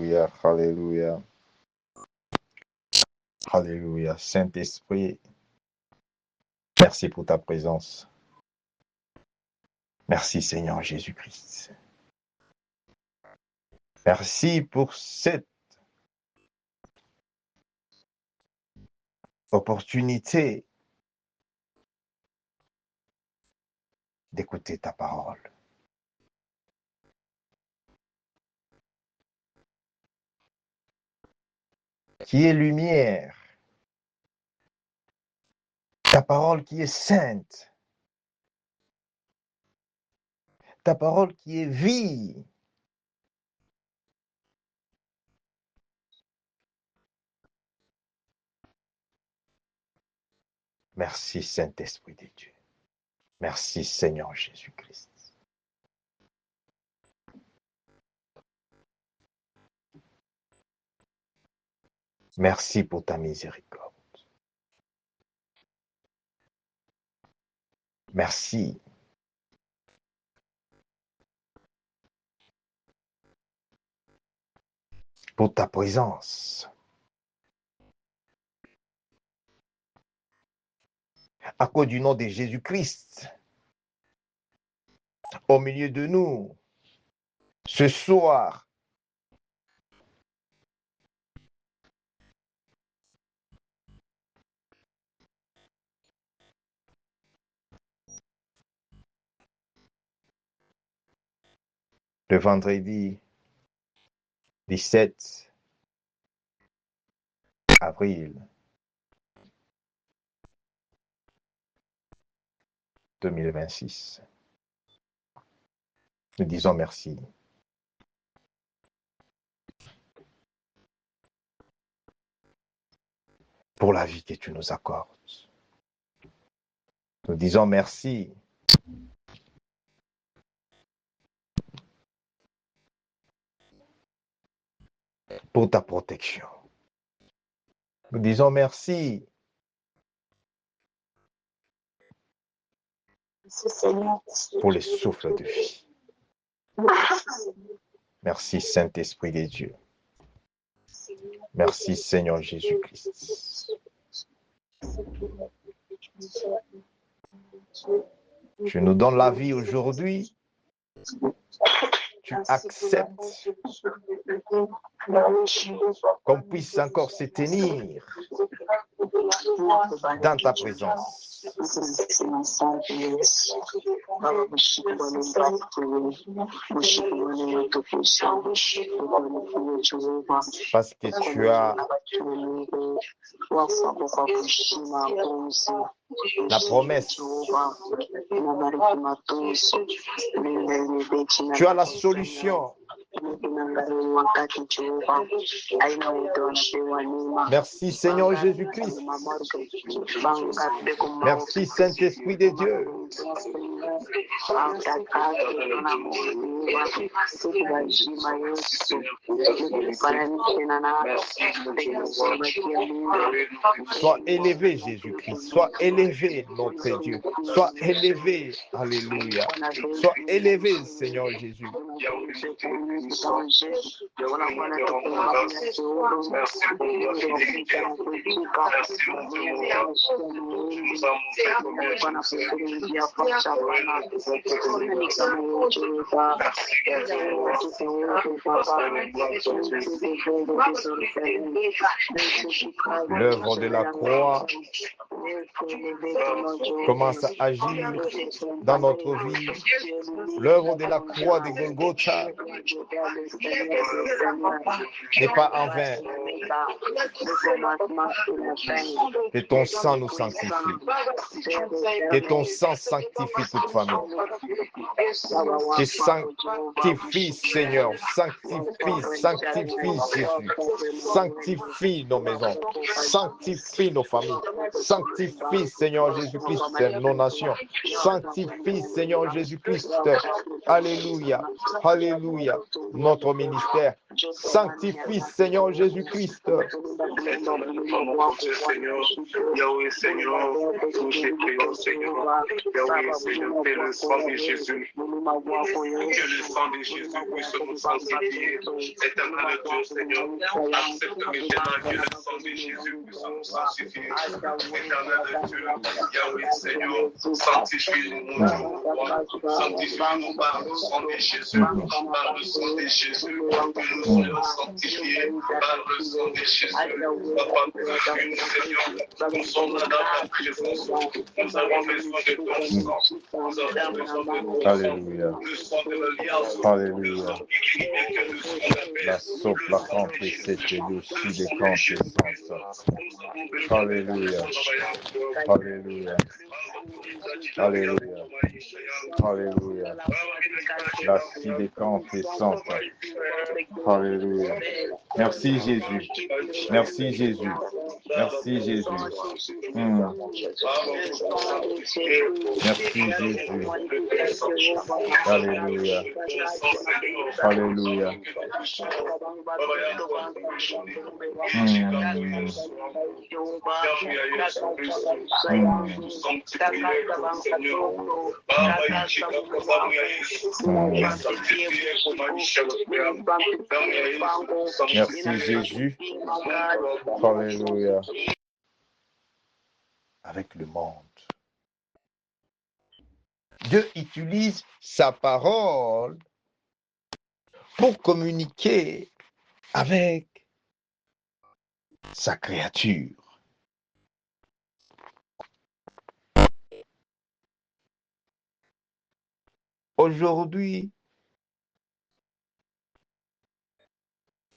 Alléluia, alléluia. Alléluia. Saint-Esprit, merci pour ta présence. Merci Seigneur Jésus-Christ. Merci pour cette opportunité d'écouter ta parole. Qui est lumière. Ta parole qui est sainte. Ta parole qui est vie. Merci Saint-Esprit de Dieu. Merci Seigneur Jésus-Christ. Merci pour ta miséricorde. Merci. Pour ta présence. À cause du nom de Jésus-Christ, au milieu de nous, ce soir, le vendredi 17 avril 2026. Nous disons merci. Pour la vie que tu nous accordes. Nous disons merci pour ta protection. Nous disons merci pour les souffles de vie. Merci Saint-Esprit de Dieu. Merci Seigneur Jésus-Christ. Tu nous donnes la vie aujourd'hui. Tu acceptes qu'on puisse encore se tenir dans ta présence. Parce que tu as la promesse. Tu as la solution. Merci Seigneur Jésus-Christ. Merci Saint-Esprit de Dieu. Sois élevé Jésus-Christ. Sois élevé notre Dieu. Sois élevé. Alléluia. Sois élevé Seigneur Jésus. L'œuvre de la croix commence à agir dans notre vie. L'œuvre de la croix de Golgotha n'est pas en vain. Que ton sang nous sanctifie. Que ton sang sanctifie toute famille. Que sanctifie, Seigneur. Sanctifie, sanctifie Jésus. Sanctifie nos maisons. Sanctifie nos familles. Sanctifie Sanctifie, Seigneur Jésus-Christ, nos nations. Sanctifie, Seigneur Jésus-Christ. Alléluia. Alléluia. Notre ministère. Sanctifie, Seigneur Jésus-Christ. Yahweh, Seigneur, touche les prières, Seigneur. Yahweh, Seigneur, que le sang de Jésus, que le sang de Jésus puisse nous sanctifier. Éternel Dieu, Seigneur, accepte maintenant que le sang de Jésus puisse nous sanctifier. Éternel Dieu, Yahweh, Seigneur, sanctifie-nous, mon Dieu, mon roi. Sanctifie-nous par le sang de Jésus, par le sang de Jésus, que nous soyons sanctifiés par le sang de Jésus. Papa, purifie-nous, Seigneur. Nous sommes là dans ta présence. Nous avons besoin de ton sang. Nous avons besoin de ton sang. Alléluia. Le sang de l'alliance. Alléluia. Le sang qui guérit, que le sang d'appel. La sopla campe c'était aussi des campes. Alléluia. Alléluia. Alléluia. Alléluia. La scie des campes sainte. Alléluia. Merci Jésus. Merci Jésus. Merci Jésus. Merci Jésus. Alléluia. Alléluia. Merci Jésus. Alléluia. Avec le monde. Dieu utilise sa parole pour communiquer avec sa créature. Aujourd'hui,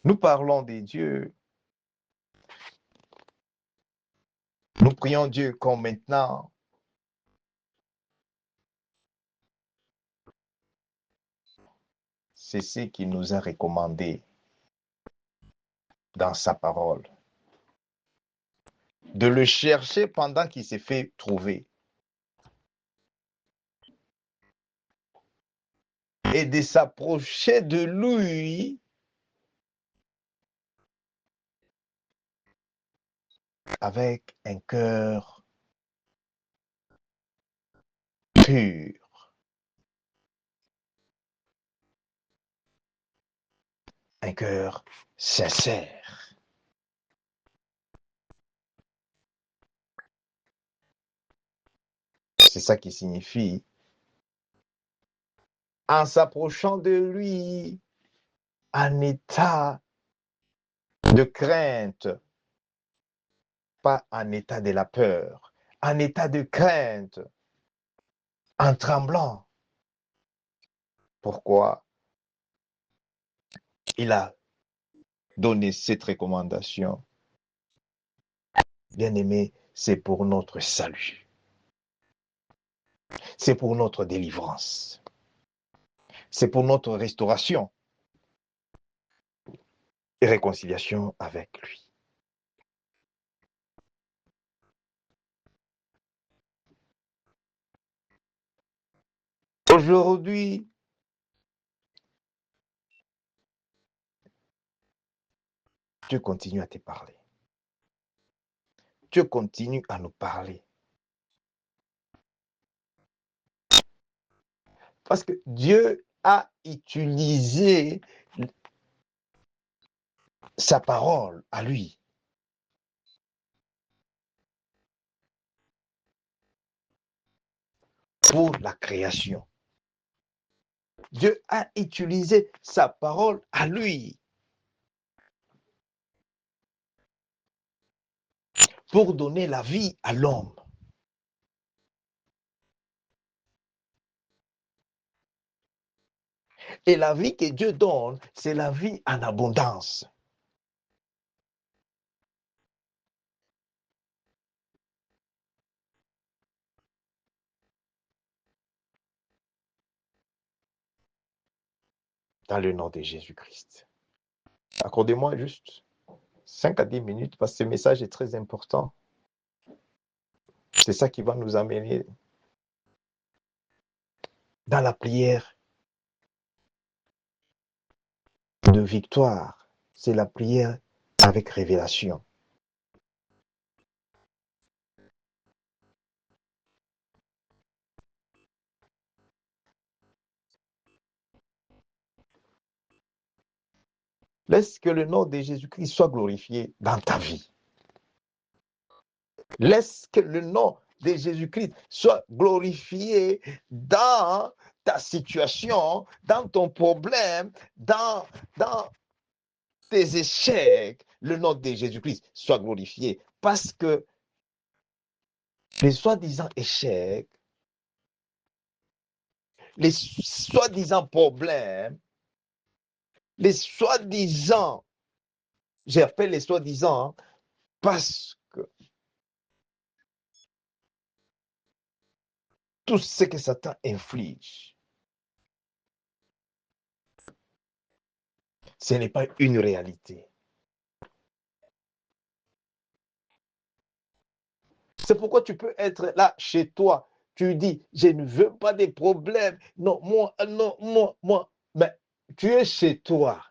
nous parlons de Dieu. Nous prions Dieu comme maintenant. C'est ce qu'il nous a recommandé dans sa parole. De le chercher pendant qu'il s'est fait trouver. Et de s'approcher de lui avec un cœur pur. Un cœur sincère. C'est ça qui signifie en s'approchant de lui en état de crainte, pas en état de la peur, en état de crainte, en tremblant. Pourquoi? Il a donné cette recommandation. Bien-aimé, c'est pour notre salut. C'est pour notre délivrance. C'est pour notre restauration et réconciliation avec lui. Aujourd'hui, Dieu continue à te parler. Dieu continue à nous parler. Parce que Dieu a utilisé sa parole à lui. Pour la création. Dieu a utilisé sa parole à lui. Pour donner la vie à l'homme. Et la vie que Dieu donne, c'est la vie en abondance. Dans le nom de Jésus-Christ. Accordez-moi juste 5 à 10 minutes parce que ce message est très important. C'est ça qui va nous amener dans la prière de victoire. C'est la prière avec révélation. Laisse que le nom de Jésus-Christ soit glorifié dans ta vie. Laisse que le nom de Jésus-Christ soit glorifié dans ta situation, dans ton problème, dans tes échecs. Le nom de Jésus-Christ soit glorifié. Parce que les soi-disant échecs, les soi-disant problèmes, les soi-disant, j'appelle les soi-disant parce que tout ce que Satan inflige, ce n'est pas une réalité. C'est pourquoi tu peux être là chez toi. Tu dis, je ne veux pas des problèmes. Non, moi. Mais tu es chez toi.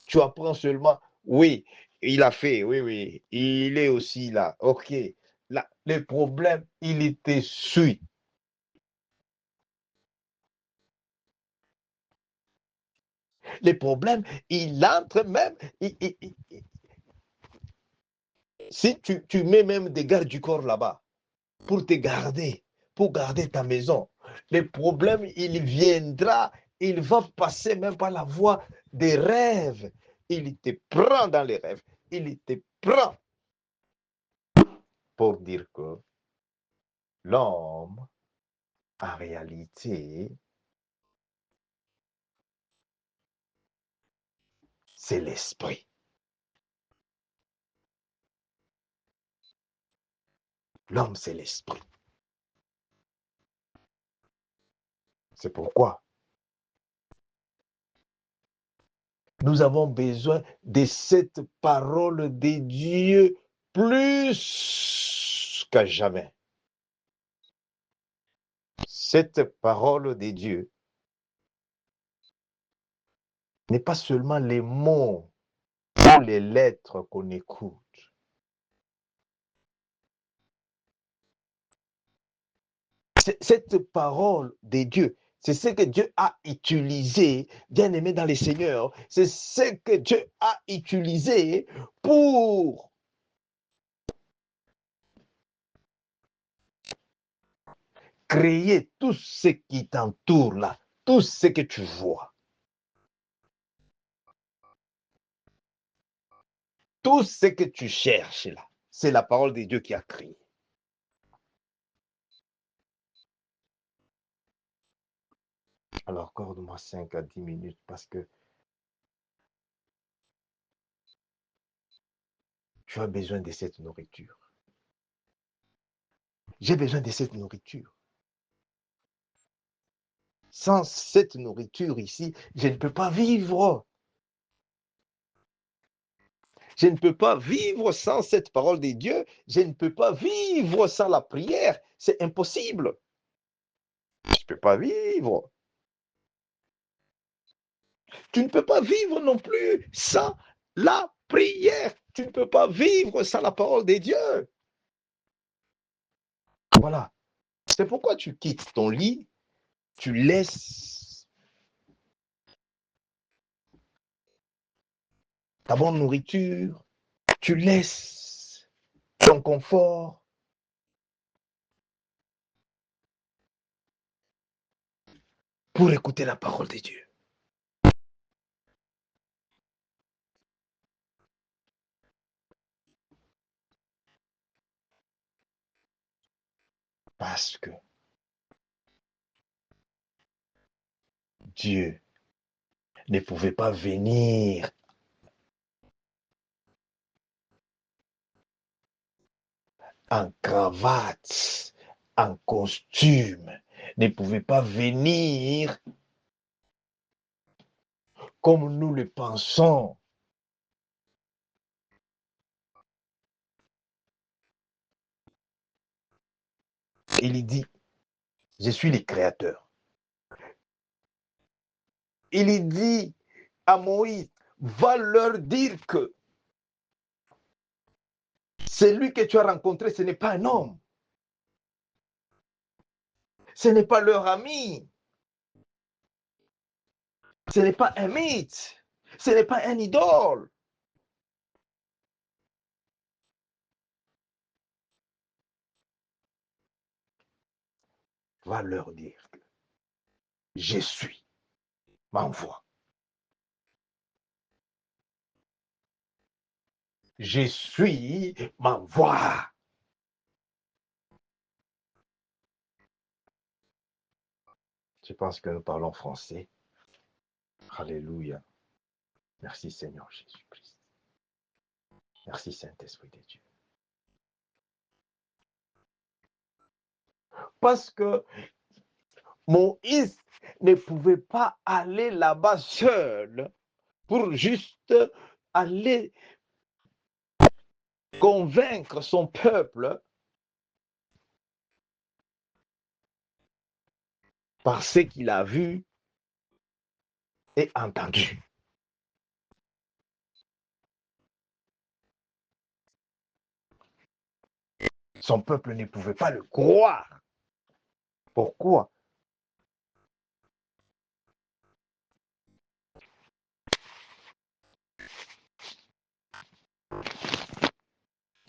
Tu apprends seulement, oui, il a fait, oui, il est aussi là. OK. Là, les problèmes, il te suit. Les problèmes, il entre même. Si tu mets même des gardes du corps là-bas pour te garder, pour garder ta maison, les problèmes, il viendra, il va passer même par la voie des rêves. Il te prend dans les rêves. Il te prend pour dire que l'homme, en réalité, c'est l'esprit. L'homme, c'est l'esprit. C'est pourquoi nous avons besoin de cette parole de Dieu plus qu'à jamais. Cette parole de Dieu n'est pas seulement les mots ou les lettres qu'on écoute. Cette parole de Dieu, c'est ce que Dieu a utilisé, bien aimé dans le Seigneur, c'est ce que Dieu a utilisé pour créer tout ce qui t'entoure là, tout ce que tu vois. Tout ce que tu cherches là, c'est la parole de Dieu qui a créé. Alors, accorde-moi 5 à 10 minutes parce que tu as besoin de cette nourriture. J'ai besoin de cette nourriture. Sans cette nourriture ici, je ne peux pas vivre. Je ne peux pas vivre sans cette parole de Dieu. Je ne peux pas vivre sans la prière. C'est impossible. Je ne peux pas vivre. Tu ne peux pas vivre non plus sans la prière. Tu ne peux pas vivre sans la parole de Dieu. Voilà. C'est pourquoi tu quittes ton lit, tu laisses ta bonne nourriture, tu laisses ton confort pour écouter la parole de Dieu. Parce que Dieu ne pouvait pas venir en cravate, en costume, ne pouvait pas venir comme nous le pensons. Il dit, je suis le créateur. Il dit à Moïse, va leur dire que celui que tu as rencontré, ce n'est pas un homme. Ce n'est pas leur ami. Ce n'est pas un mythe. Ce n'est pas un idole. Va leur dire que je suis, m'envoie. Je suis, m'envoie. Je pense que nous parlons français. Alléluia. Merci Seigneur Jésus-Christ. Merci Saint-Esprit de Dieu. Parce que Moïse ne pouvait pas aller là-bas seul pour juste aller convaincre son peuple par ce qu'il a vu et entendu. Son peuple ne pouvait pas le croire. Pourquoi?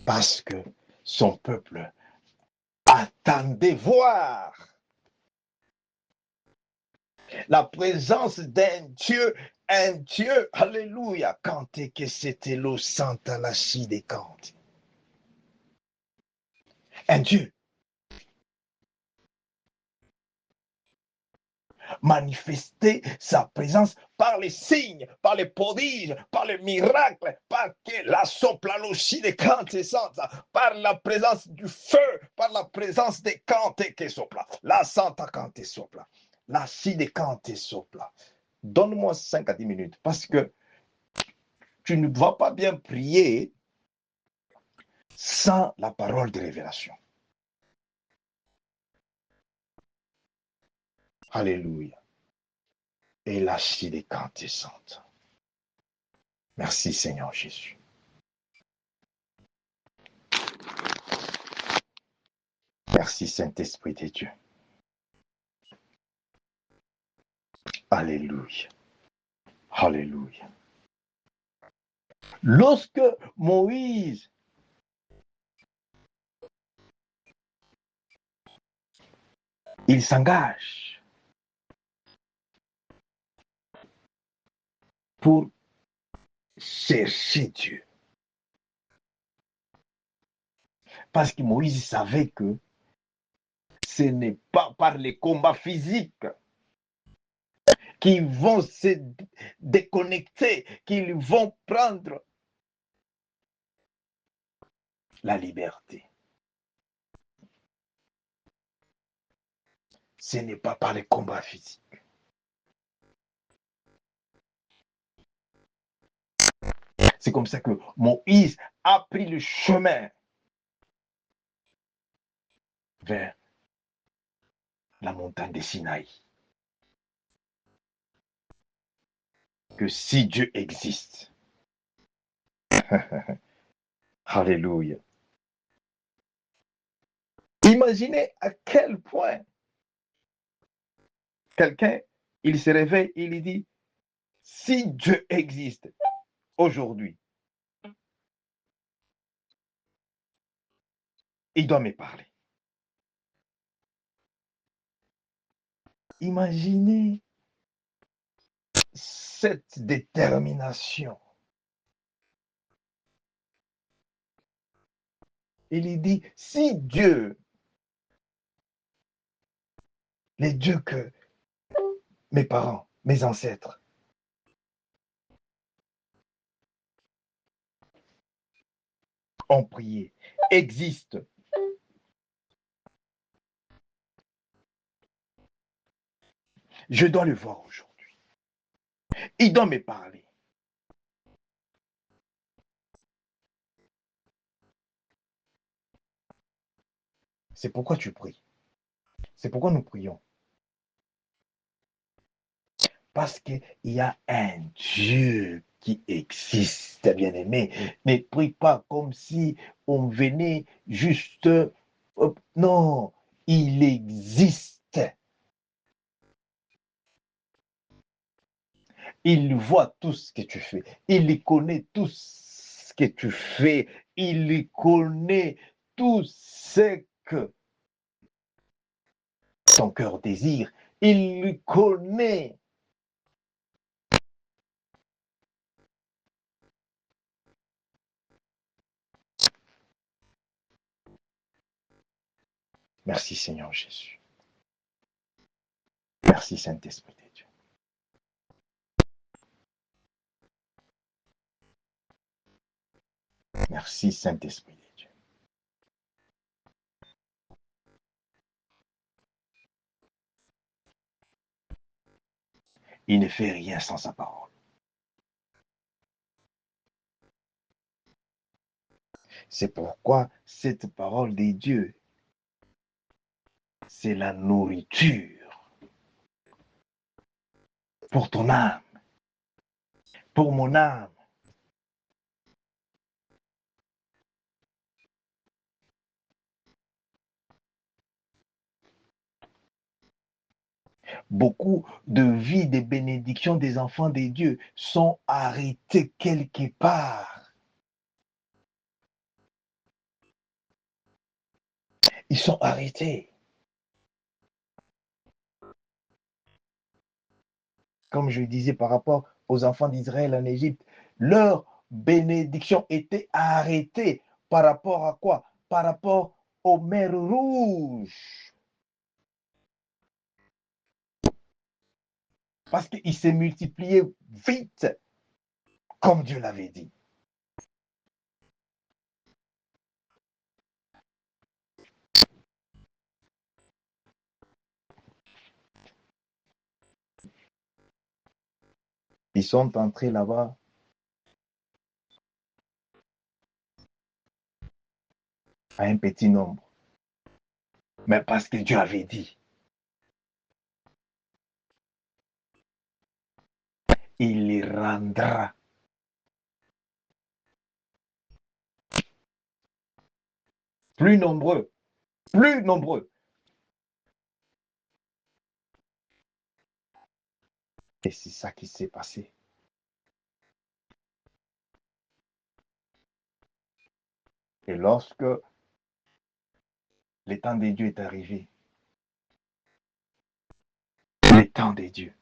Parce que son peuple attendait voir la présence d'un Dieu, alléluia, quand que c'était l'eau santa la chi des cantes. Un Dieu manifester sa présence par les signes, par les prodiges, par les miracles, par la soplanochi des cantes santa, par la présence du feu, par la présence des cantes que sopla, la santa cante sopla, la chi des cantes sopla. Donne-moi 5 à 10 minutes parce que tu ne vas pas bien prier sans la parole de révélation. Alléluia. Et la chi des cantes santa. Merci Seigneur Jésus. Merci Saint-Esprit de Dieu. Alléluia. Alléluia. Lorsque Moïse il s'engage pour chercher Dieu, parce que Moïse savait que ce n'est pas par les combats physiques qu'ils vont se déconnecter, qu'ils vont prendre la liberté. Ce n'est pas par les combats physiques. C'est comme ça que Moïse a pris le chemin vers la montagne de Sinaï. Que si Dieu existe, alléluia. Imaginez à quel point quelqu'un, il se réveille, il dit, si Dieu existe aujourd'hui, il doit me parler. Imaginez cette détermination. Il dit, si Dieu, les dieux que mes parents, mes ancêtres ont prié, existent, je dois le voir aujourd'hui. Il doit me parler. C'est pourquoi tu pries. C'est pourquoi nous prions. Parce qu'il y a un Dieu qui existe, bien-aimé. Ne prie pas comme si on venait juste... non, il existe. Il voit tout ce que tu fais. Il connaît tout ce que tu fais. Il connaît tout ce que ton cœur désire. Il connaît. Merci Seigneur Jésus. Merci Saint-Esprit de Dieu. Merci Saint-Esprit de Dieu. Il ne fait rien sans sa parole. C'est pourquoi cette parole de Dieu, c'est la nourriture pour ton âme, pour mon âme. Beaucoup de vies, des bénédictions des enfants de Dieu sont arrêtées quelque part. Ils sont arrêtés. Comme je disais par rapport aux enfants d'Israël en Égypte, leur bénédiction était arrêtée par rapport à quoi? Par rapport aux mers rouges. Parce qu'ils s'est multiplié vite, comme Dieu l'avait dit. Ils sont entrés là-bas à un petit nombre. Mais parce que Dieu avait dit, il les rendra plus nombreux, plus nombreux. Et c'est ça qui s'est passé. Et lorsque le temps de Dieu est arrivé, le temps de Dieu,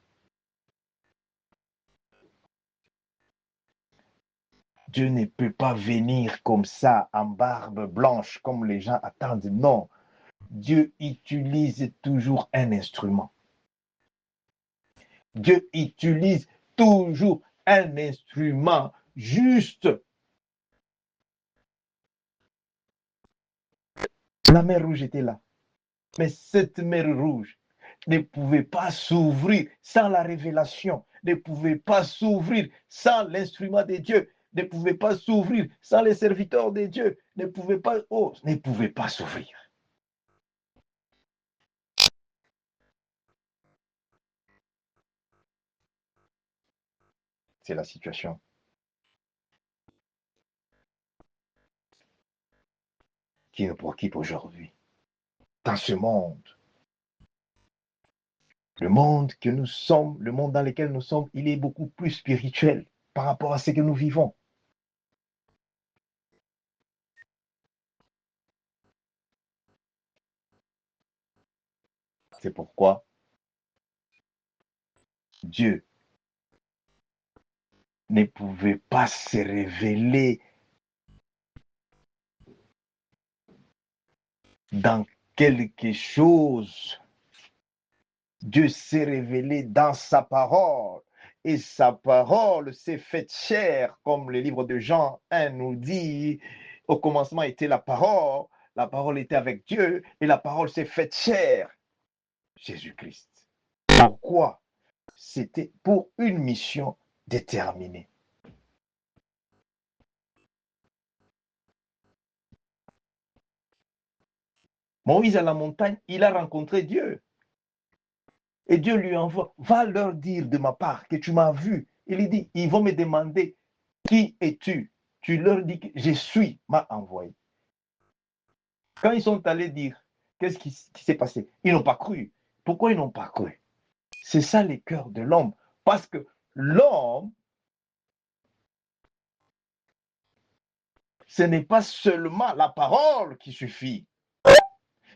Dieu ne peut pas venir comme ça en barbe blanche comme les gens attendent. Non, Dieu utilise toujours un instrument. Dieu utilise toujours un instrument juste. La mer Rouge était là. Mais cette mer Rouge ne pouvait pas s'ouvrir sans la révélation, ne pouvait pas s'ouvrir sans l'instrument de Dieu, ne pouvait pas s'ouvrir sans les serviteurs de Dieu, ne pouvait pas s'ouvrir. C'est la situation qui nous préoccupe aujourd'hui. Dans ce monde, le monde que nous sommes, le monde dans lequel nous sommes, il est beaucoup plus spirituel par rapport à ce que nous vivons. C'est pourquoi Dieu ne pouvait pas se révéler dans quelque chose. Dieu s'est révélé dans sa parole. Et sa parole s'est faite chair, comme le livre de Jean 1 nous dit. Au commencement était la parole était avec Dieu, et la parole s'est faite chair. Jésus-Christ. Pourquoi? C'était pour une mission déterminée. Moïse à la montagne, il a rencontré Dieu. Et Dieu lui envoie, va leur dire de ma part que tu m'as vu. Il dit, ils vont me demander, qui es-tu? Tu leur dis que je suis, m'a envoyé. Quand ils sont allés dire, qu'est-ce qui s'est passé? Ils n'ont pas cru. Pourquoi ils n'ont pas cru? C'est ça les cœurs de l'homme. Parce que l'homme, ce n'est pas seulement la parole qui suffit.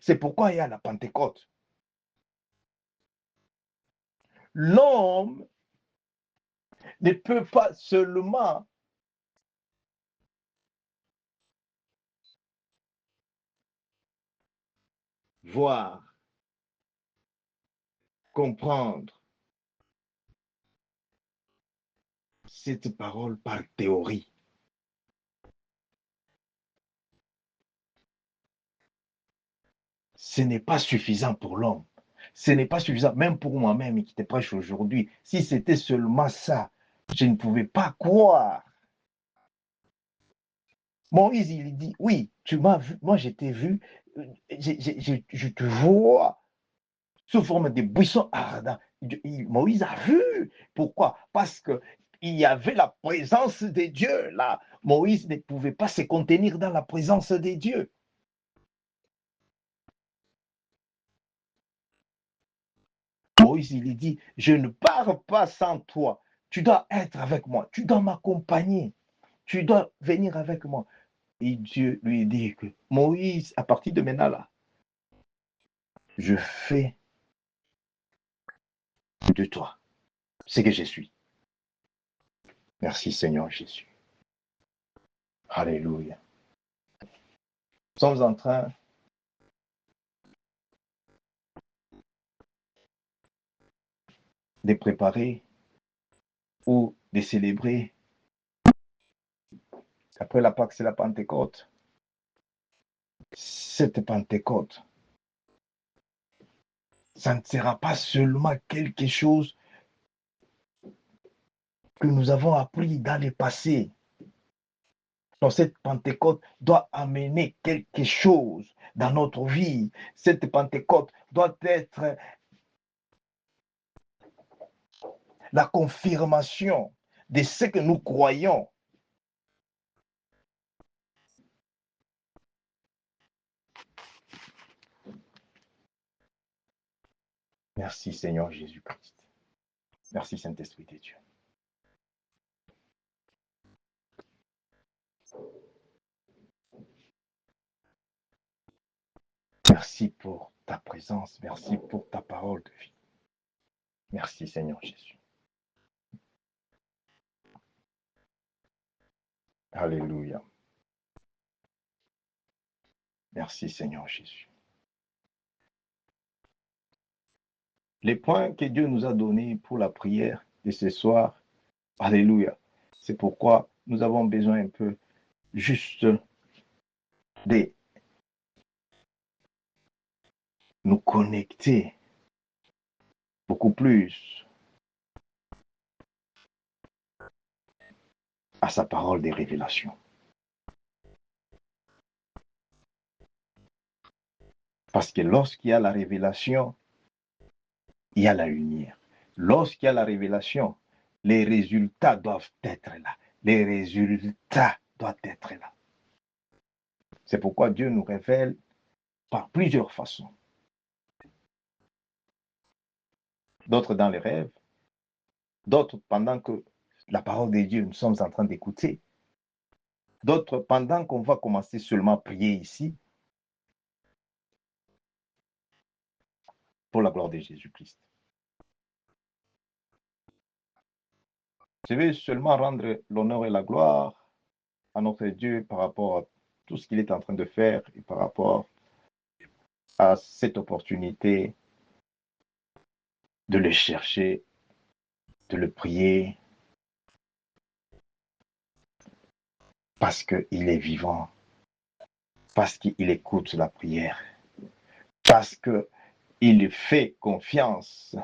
C'est pourquoi il y a la Pentecôte. L'homme ne peut pas seulement voir, comprendre cette parole par théorie. Ce n'est pas suffisant pour l'homme. Ce n'est pas suffisant, même pour moi-même qui te prêche aujourd'hui. Si c'était seulement ça, je ne pouvais pas croire. Moïse, il dit, oui, tu m'as vu, moi je t'ai vu, je te vois sous forme de buissons ardents. Moïse a vu. Pourquoi? Parce que il y avait la présence de Dieu là. Moïse ne pouvait pas se contenir dans la présence de Dieu. Moïse, il dit, je ne pars pas sans toi. Tu dois être avec moi. Tu dois m'accompagner. Tu dois venir avec moi. Et Dieu lui dit que Moïse, à partir de maintenant là, je fais de toi ce que je suis. Merci Seigneur Jésus. Alléluia. Nous sommes en train de préparer ou de célébrer. Après la Pâque, c'est la Pentecôte. Cette Pentecôte, ça ne sera pas seulement quelque chose que nous avons appris dans le passé. Donc cette Pentecôte doit amener quelque chose dans notre vie. Cette Pentecôte doit être la confirmation de ce que nous croyons. Merci Seigneur Jésus-Christ. Merci Saint-Esprit de Dieu. Merci pour ta présence. Merci pour ta parole de vie. Merci Seigneur Jésus. Alléluia. Merci Seigneur Jésus. Les points que Dieu nous a donnés pour la prière de ce soir, alléluia. C'est pourquoi nous avons besoin un peu juste de nous connecter beaucoup plus à sa parole de révélation. Parce que lorsqu'il y a la révélation, il y a la lumière. Lorsqu'il y a la révélation, les résultats doivent être là. Les résultats doivent être là. C'est pourquoi Dieu nous révèle par plusieurs façons. D'autres dans les rêves, d'autres pendant que la parole de Dieu nous sommes en train d'écouter, d'autres pendant qu'on va commencer seulement à prier ici pour la gloire de Jésus-Christ. Je vais seulement rendre l'honneur et la gloire à notre Dieu par rapport à tout ce qu'il est en train de faire et par rapport à cette opportunité de le chercher, de le prier, parce qu'il est vivant, parce qu'il écoute la prière, parce qu'il fait confiance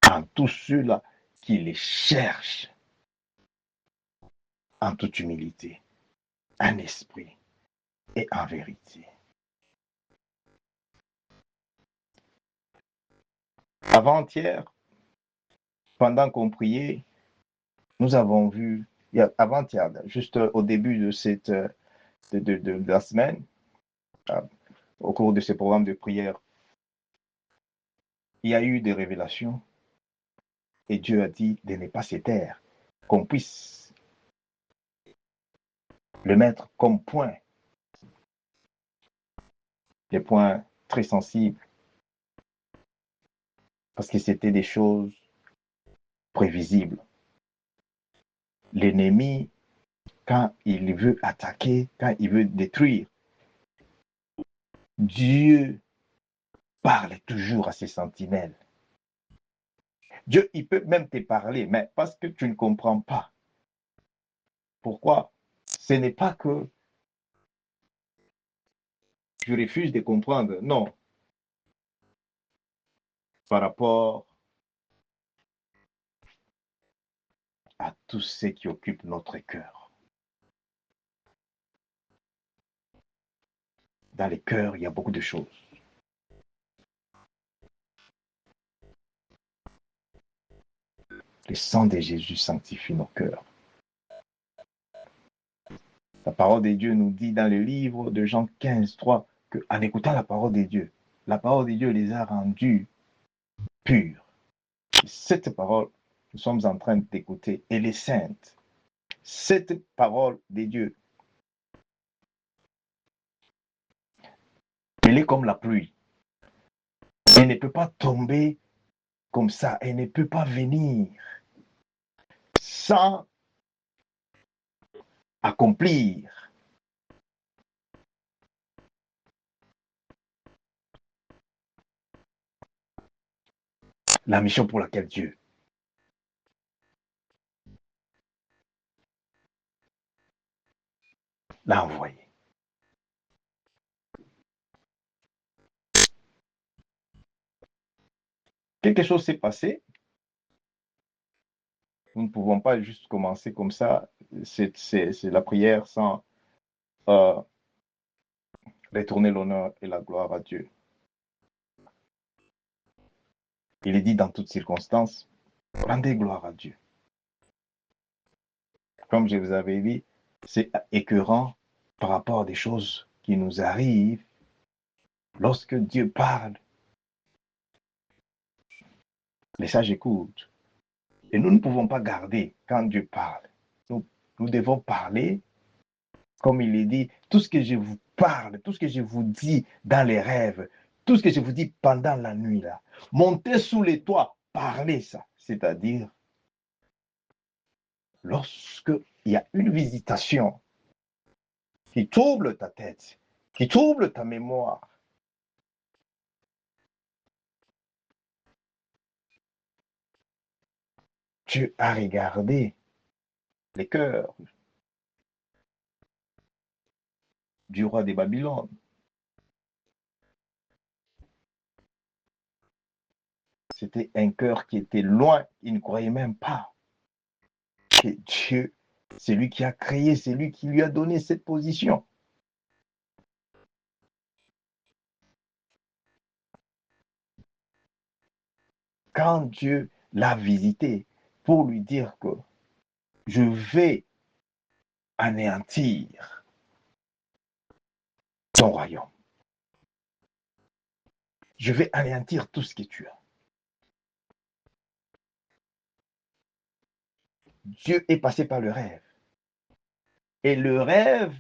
en tous ceux-là qui les cherchent en toute humilité, en esprit et en vérité. Avant-hier, pendant qu'on priait, nous avons vu, avant-hier, juste au début de la semaine, au cours de ce programme de prière, il y a eu des révélations et Dieu a dit de ne pas se taire, qu'on puisse le mettre comme point, des points très sensibles, parce que c'était des choses prévisibles. L'ennemi, quand il veut attaquer, quand il veut détruire, Dieu parle toujours à ses sentinelles. Dieu, il peut même te parler, mais parce que tu ne comprends pas. Pourquoi? Ce n'est pas que je refuse de comprendre, non. Par rapport à tout ce qui occupe notre cœur. Dans les cœurs, il y a beaucoup de choses. Le sang de Jésus sanctifie nos cœurs. La parole de Dieu nous dit dans le livre de Jean 15, 3, qu'en écoutant la parole de Dieu les a rendus purs. Et cette parole, nous sommes en train d'écouter, elle est sainte. Cette parole de Dieu, elle est comme la pluie. Elle ne peut pas tomber comme ça. Elle ne peut pas venir sans accomplir la mission pour laquelle Dieu l'a envoyé. Quelque chose s'est passé. Nous ne pouvons pas juste commencer comme ça. C'est la prière sans retourner l'honneur et la gloire à Dieu. Il est dit dans toutes circonstances, rendez gloire à Dieu. Comme je vous avais dit, c'est écœurant par rapport à des choses qui nous arrivent. Lorsque Dieu parle, les sages écoutent. Et nous ne pouvons pas garder quand Dieu parle. Nous devons parler, comme il est dit, tout ce que je vous parle, tout ce que je vous dis dans les rêves, tout ce que je vous dis pendant la nuit, là, montez sous les toits, parlez ça. C'est-à-dire, lorsque il y a une visitation qui trouble ta tête, qui trouble ta mémoire, tu as regardé les cœurs du roi de Babylone. C'était un cœur qui était loin, il ne croyait même pas que Dieu, c'est lui qui a créé, c'est lui qui lui a donné cette position. Quand Dieu l'a visité pour lui dire que je vais anéantir ton royaume, je vais anéantir tout ce que tu as. Dieu est passé par le rêve. Et le rêve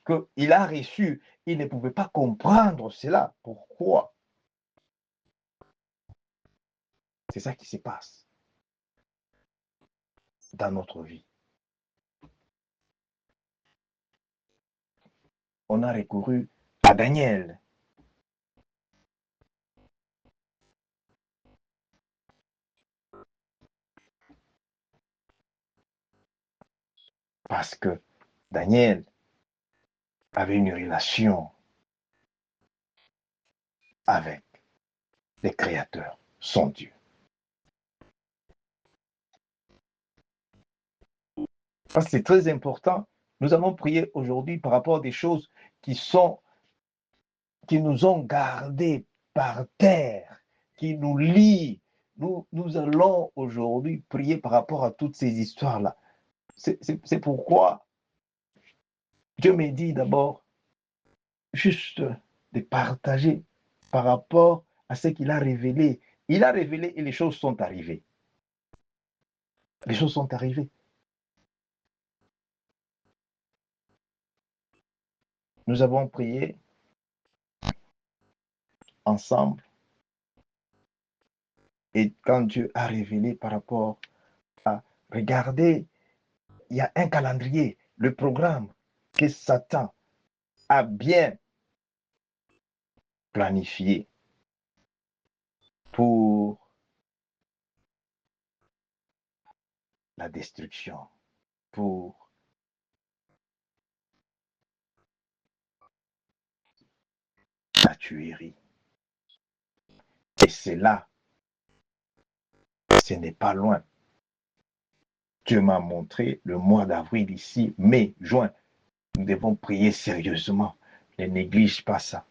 qu'il a reçu, il ne pouvait pas comprendre cela. Pourquoi? C'est ça qui se passe dans notre vie. On a recouru à Daniel. Parce que Daniel avait une relation avec le Créateur, son Dieu. Parce que c'est très important, Nous allons prier aujourd'hui par rapport à des choses qui nous ont gardés par terre, qui nous lient. Nous allons aujourd'hui prier par rapport à toutes ces histoires-là. C'est pourquoi Dieu me dit d'abord juste de partager par rapport à ce qu'il a révélé. Il a révélé et les choses sont arrivées. Les choses sont arrivées. Nous avons prié ensemble et quand Dieu a révélé par rapport à, regardez, il y a un calendrier, le programme que Satan a bien planifié pour la destruction, pour la tuerie. Et c'est là, ce n'est pas loin. Dieu m'a montré le mois d'avril ici, mai, juin. Nous devons prier sérieusement. Ne néglige pas ça.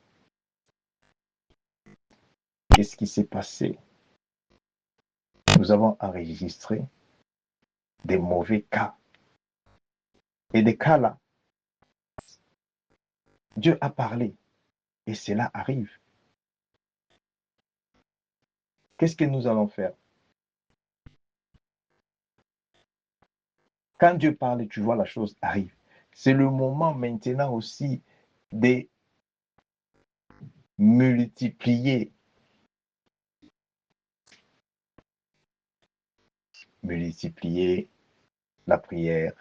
Qu'est-ce qui s'est passé? Nous avons enregistré des mauvais cas. Et des cas là, Dieu a parlé et cela arrive. Qu'est-ce que nous allons faire? Quand Dieu parle, tu vois la chose arrive. C'est le moment maintenant aussi de multiplier la prière,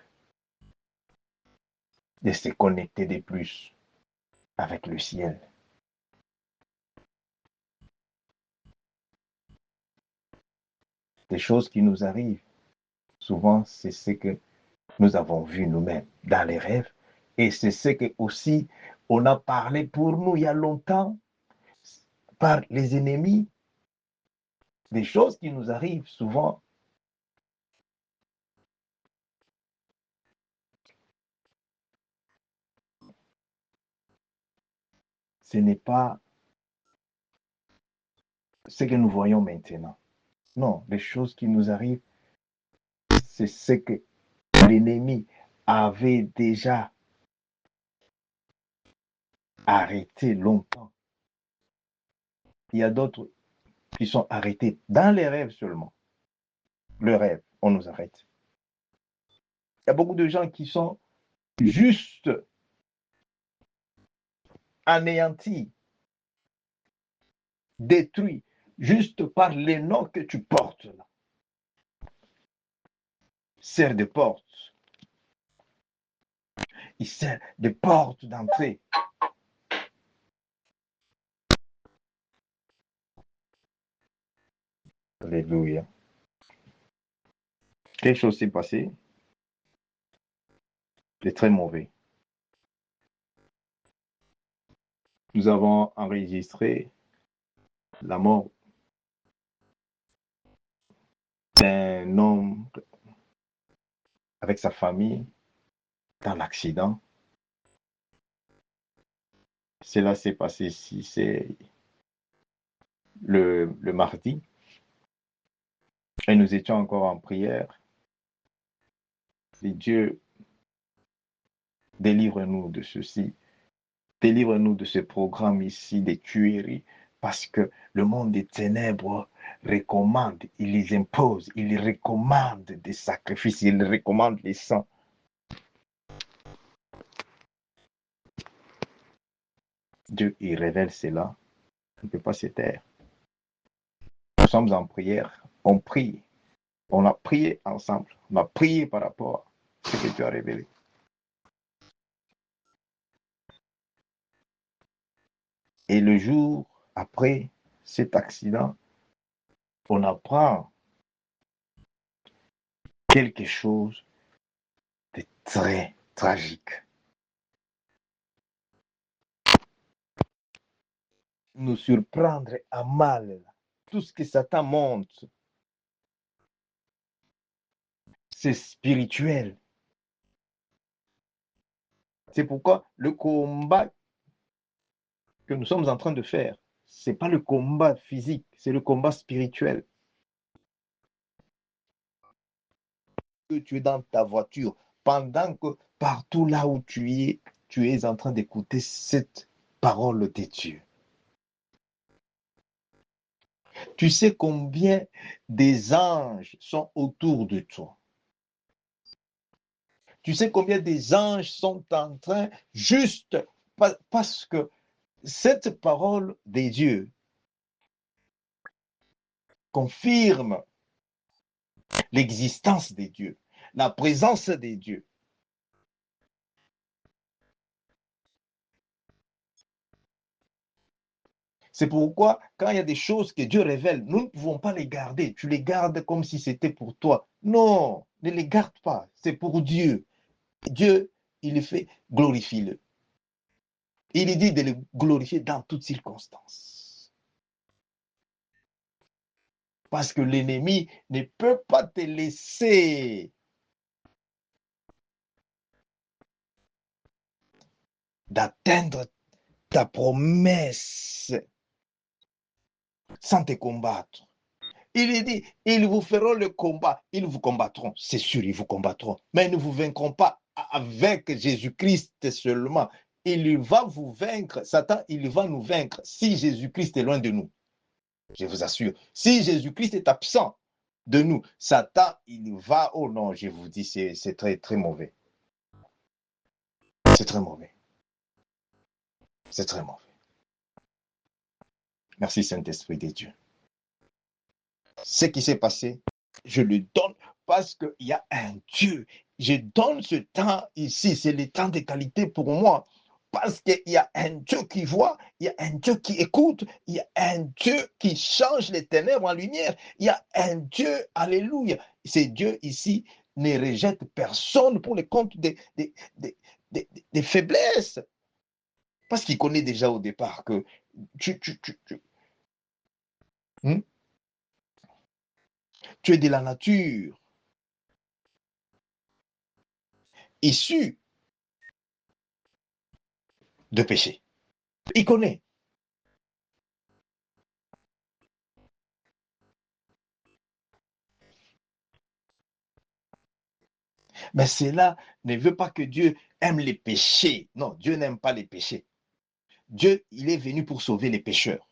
de se connecter de plus avec le ciel. Des choses qui nous arrivent, souvent, c'est ce que nous avons vu nous-mêmes dans les rêves. Et c'est ce que aussi on a parlé pour nous il y a longtemps par les ennemis. Des choses qui nous arrivent souvent. Ce n'est pas ce que nous voyons maintenant. Non, les choses qui nous arrivent, c'est ce que l'ennemi avait déjà arrêté longtemps. Il y a d'autres qui sont arrêtés dans les rêves seulement. Le rêve, on nous arrête. Il y a beaucoup de gens qui sont juste anéantis, détruits, juste par les noms que tu portes là. Sert de porte. Il sert de porte d'entrée. Alléluia. Quelque chose s'est passé de très mauvais. Nous avons enregistré la mort d'un homme avec sa famille dans l'accident. Cela s'est passé ici, c'est le mardi. Et nous étions encore en prière. Et Dieu, délivre-nous de ceci. Délivre-nous de ce programme ici des tueries. Parce que le monde des ténèbres recommande, il les impose, il recommande des sacrifices, il recommande les sangs. Dieu, il révèle cela. On ne peut pas se taire. Nous sommes en prière. On prie. On a prié ensemble. On a prié par rapport à ce que Dieu a révélé. Et le jour après cet accident, on apprend quelque chose de très tragique. Nous surprendre à mal. Tout ce que Satan montre, c'est spirituel. C'est pourquoi le combat que nous sommes en train de faire, ce n'est pas le combat physique, c'est le combat spirituel. Que tu es dans ta voiture, pendant que partout là où tu es en train d'écouter cette parole de Dieu. Tu sais combien des anges sont autour de toi. Tu sais combien des anges sont en train, juste parce que cette parole des dieux confirme l'existence des dieux, la présence des dieux. C'est pourquoi, quand il y a des choses que Dieu révèle, nous ne pouvons pas les garder. Tu les gardes comme si c'était pour toi. Non, ne les garde pas. C'est pour Dieu. Dieu, il le fait, glorifie-le. Il dit de le glorifier dans toutes circonstances. Parce que l'ennemi ne peut pas te laisser d'atteindre ta promesse sans te combattre. Il dit, ils vous feront le combat, ils vous combattront, c'est sûr, ils vous combattront, mais ils ne vous vaincront pas avec Jésus-Christ seulement. Il va vous vaincre, Satan, il va nous vaincre si Jésus-Christ est loin de nous. Je vous assure, si Jésus-Christ est absent de nous, Satan, il va, oh non, je vous dis, c'est très, très mauvais. C'est très mauvais. C'est très mauvais. Merci Saint-Esprit de Dieu. Ce qui s'est passé, je le donne parce qu'il y a un Dieu. Je donne ce temps ici, c'est le temps de qualité pour moi. Parce qu'il y a un Dieu qui voit, il y a un Dieu qui écoute, il y a un Dieu qui change les ténèbres en lumière, il y a un Dieu, alléluia. Ce Dieu ici ne rejette personne pour le compte des faiblesses. Parce qu'il connaît déjà au départ que tu, tu, tu, tu, hmm, tu es de la nature, issu de péché. Il connaît. Mais cela ne veut pas que Dieu aime les péchés. Non, Dieu n'aime pas les péchés. Dieu, il est venu pour sauver les pécheurs.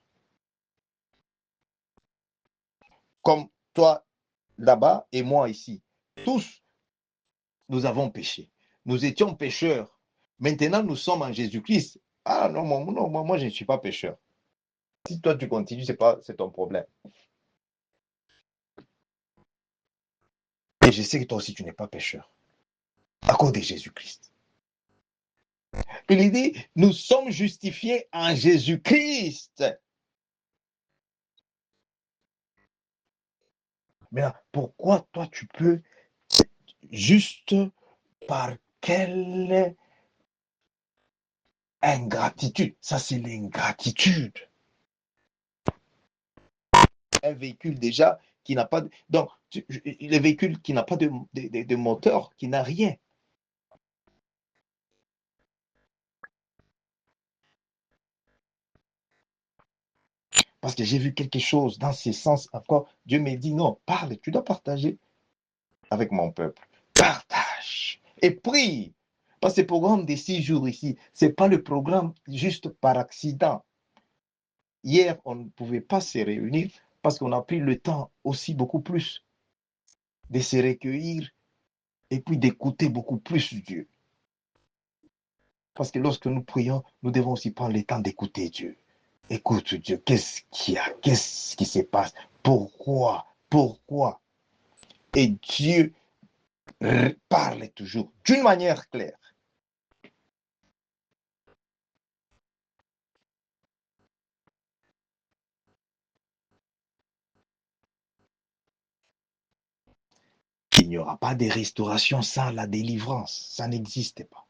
Comme toi là-bas et moi ici. Tous, nous avons péché. Nous étions pécheurs. Maintenant, nous sommes en Jésus-Christ. Ah non, moi, je ne suis pas pécheur. Si toi, tu continues, c'est ton problème. Et je sais que toi aussi, tu n'es pas pécheur. À cause de Jésus-Christ. Il dit, nous sommes justifiés en Jésus-Christ. Mais pourquoi toi, tu peux juste par quelle ingratitude? Ça, c'est l'ingratitude. Un véhicule déjà qui n'a pas de... Donc, le véhicule qui n'a pas de moteur, qui n'a rien. Parce que j'ai vu quelque chose dans ce sens encore. Dieu m'a dit, non, parle, tu dois partager avec mon peuple. Partage et prie. Parce que ce programme des 6 jours ici, ce n'est pas le programme juste par accident. Hier, on ne pouvait pas se réunir parce qu'on a pris le temps aussi beaucoup plus de se recueillir et puis d'écouter beaucoup plus Dieu. Parce que lorsque nous prions, nous devons aussi prendre le temps d'écouter Dieu. Écoute Dieu, qu'est-ce qu'il y a? Qu'est-ce qui se passe? Pourquoi? Pourquoi? Et Dieu parle toujours d'une manière claire. Il n'y aura pas de restauration sans la délivrance. Ça n'existe pas.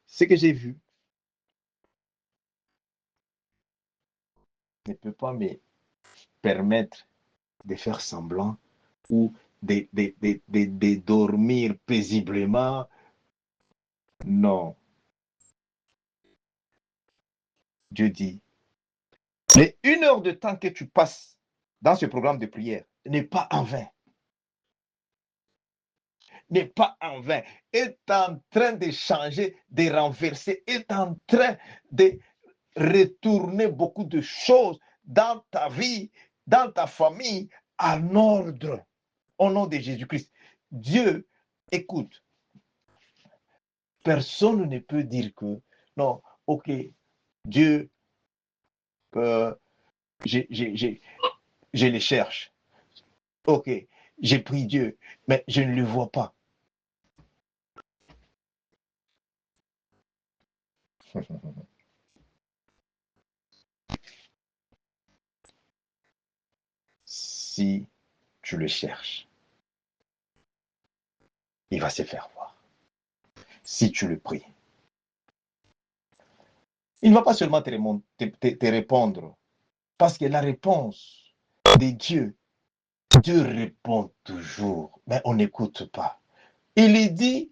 Ce que j'ai vu, ne peut pas me permettre de faire semblant ou de dormir paisiblement. Non. Dieu dit, les 1 heure de temps que tu passes dans ce programme de prière n'est pas en vain. N'est pas en vain. Est en train de changer, de renverser, est en train de retourner beaucoup de choses dans ta vie, dans ta famille, en ordre. Au nom de Jésus-Christ. Dieu, écoute, personne ne peut dire que, non, ok, Dieu, je les cherche. Ok, j'ai pris Dieu, mais je ne le vois pas. Si tu le cherches, il va se faire voir. Si tu le pries, il ne va pas seulement te répondre, parce que la réponse de Dieu, Dieu répond toujours, mais on n'écoute pas. Il dit,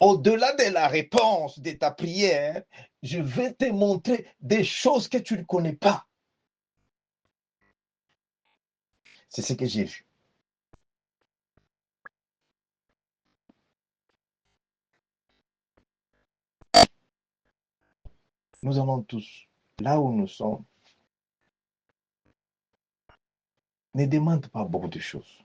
au-delà de la réponse de ta prière, je vais te montrer des choses que tu ne connais pas. C'est ce que j'ai vu. Nous allons tous, là où nous sommes, ne demande pas beaucoup de choses.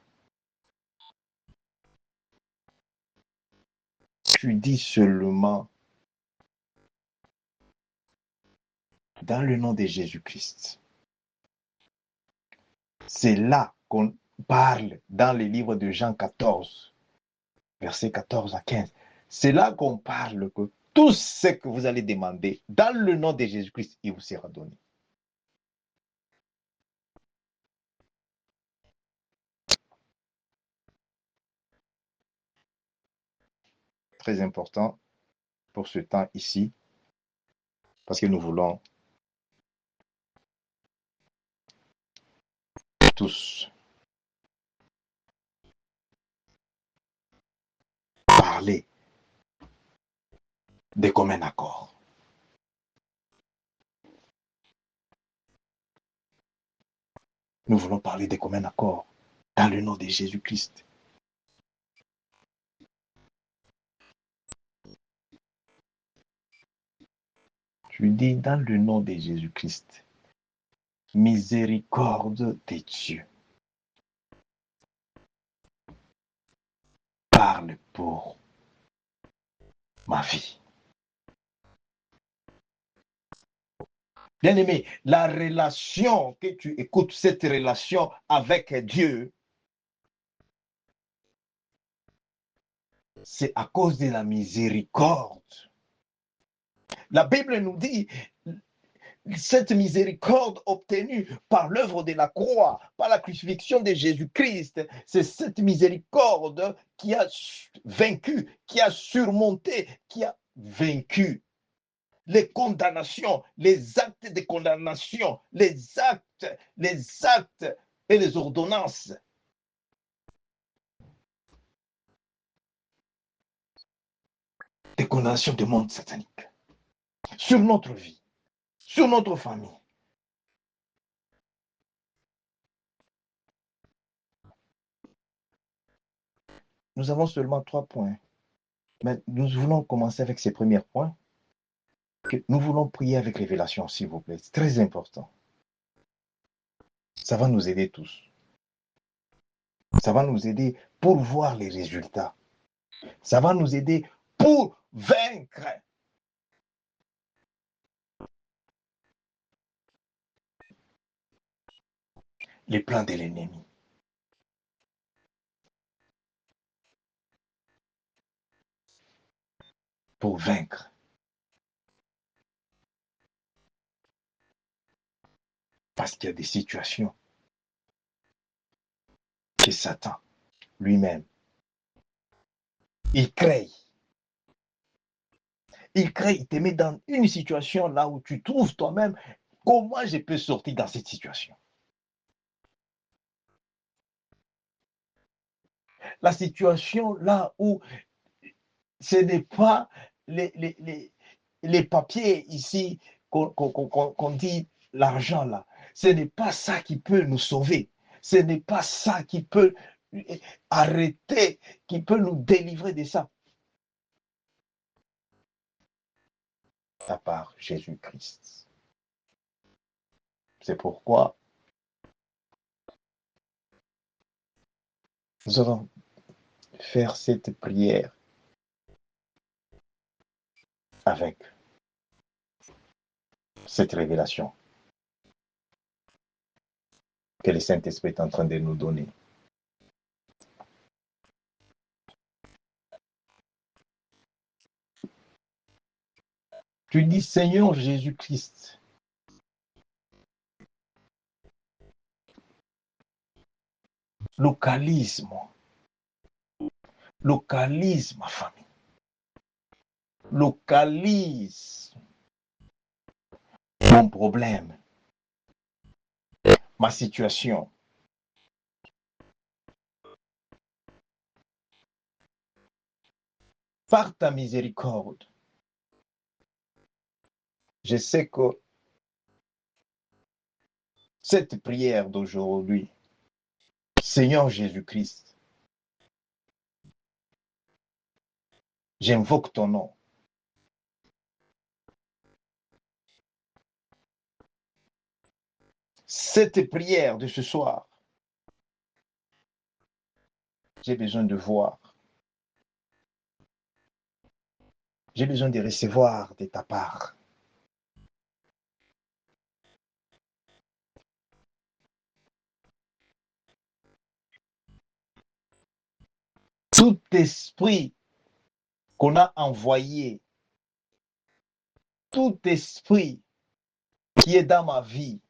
Tu dis seulement, dans le nom de Jésus-Christ. C'est là qu'on parle dans le livre de Jean 14, versets 14 à 15. C'est là qu'on parle que tout ce que vous allez demander dans le nom de Jésus-Christ, il vous sera donné. Très important pour ce temps ici, parce que nous voulons tous parler de commun accord. Nous voulons parler de commun accord dans le nom de Jésus-Christ. Tu dis dans le nom de Jésus-Christ, miséricorde de Dieu. Parle pour ma vie. Bien-aimé, la relation que tu écoutes, cette relation avec Dieu, c'est à cause de la miséricorde. La Bible nous dit, cette miséricorde obtenue par l'œuvre de la croix, par la crucifixion de Jésus-Christ, c'est cette miséricorde qui a vaincu, qui a surmonté, qui a vaincu les condamnations, les actes de condamnation, les actes et les ordonnances. Des condamnations du monde satanique sur notre vie, sur notre famille. Nous avons seulement 3 points. Mais nous voulons commencer avec ces premiers points. Nous voulons prier avec révélation, s'il vous plaît. C'est très important. Ça va nous aider tous. Ça va nous aider pour voir les résultats. Ça va nous aider pour vaincre. Les plans de l'ennemi. Pour vaincre. Parce qu'il y a des situations que Satan lui-même, il crée. Il te met dans une situation là où tu trouves toi-même Comment je peux sortir dans cette situation? La situation là où ce n'est pas les papiers ici qu'on dit l'argent là. Ce n'est pas ça qui peut nous sauver. Ce n'est pas ça qui peut arrêter, qui peut nous délivrer de ça. À part Jésus-Christ. C'est pourquoi nous allons faire cette prière avec cette révélation que le Saint-Esprit est en train de nous donner. Tu dis, Seigneur Jésus-Christ, localise-moi, localise ma famille, localise mon problème, ma situation. Par ta miséricorde, je sais que cette prière d'aujourd'hui, Seigneur Jésus-Christ, j'invoque ton nom. Cette prière de ce soir, j'ai besoin de voir. J'ai besoin de recevoir de ta part. Tout esprit qu'on a envoyé, tout esprit qui est dans ma vie,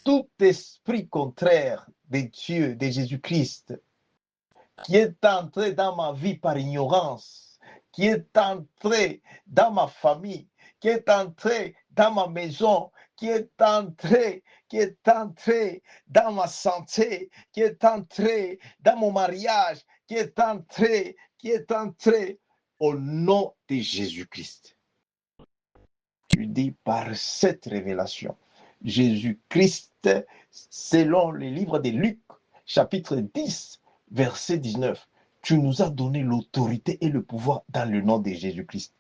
tout esprit contraire de Dieu, de Jésus-Christ, qui est entré dans ma vie par ignorance, qui est entré dans ma famille, qui est entré dans ma maison, qui est entré dans ma santé, qui est entré dans mon mariage, qui est entré au nom de Jésus-Christ. Tu dis par cette révélation, Jésus-Christ, selon le livre de Luc, chapitre 10, verset 19, tu nous as donné l'autorité et le pouvoir dans le nom de Jésus-Christ.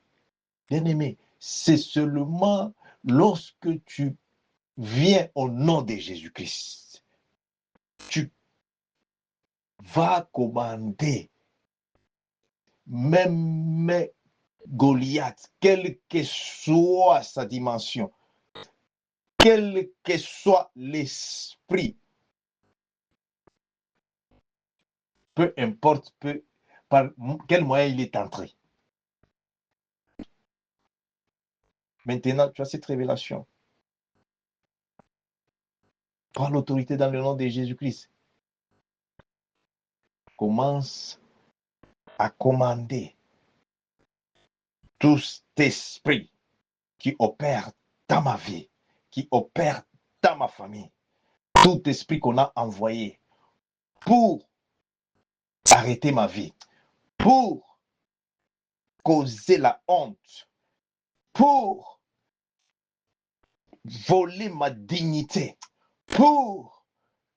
Bien-aimé, c'est seulement lorsque tu viens au nom de Jésus-Christ, tu vas commander même Goliath, quelle que soit sa dimension, quel que soit l'esprit, peu importe par quel moyen il est entré. Maintenant, tu as cette révélation. Prends l'autorité dans le nom de Jésus-Christ. Commence à commander tout cet esprit qui opère dans ma vie, qui opère dans ma famille, tout esprit qu'on a envoyé pour arrêter ma vie, pour causer la honte, pour voler ma dignité, pour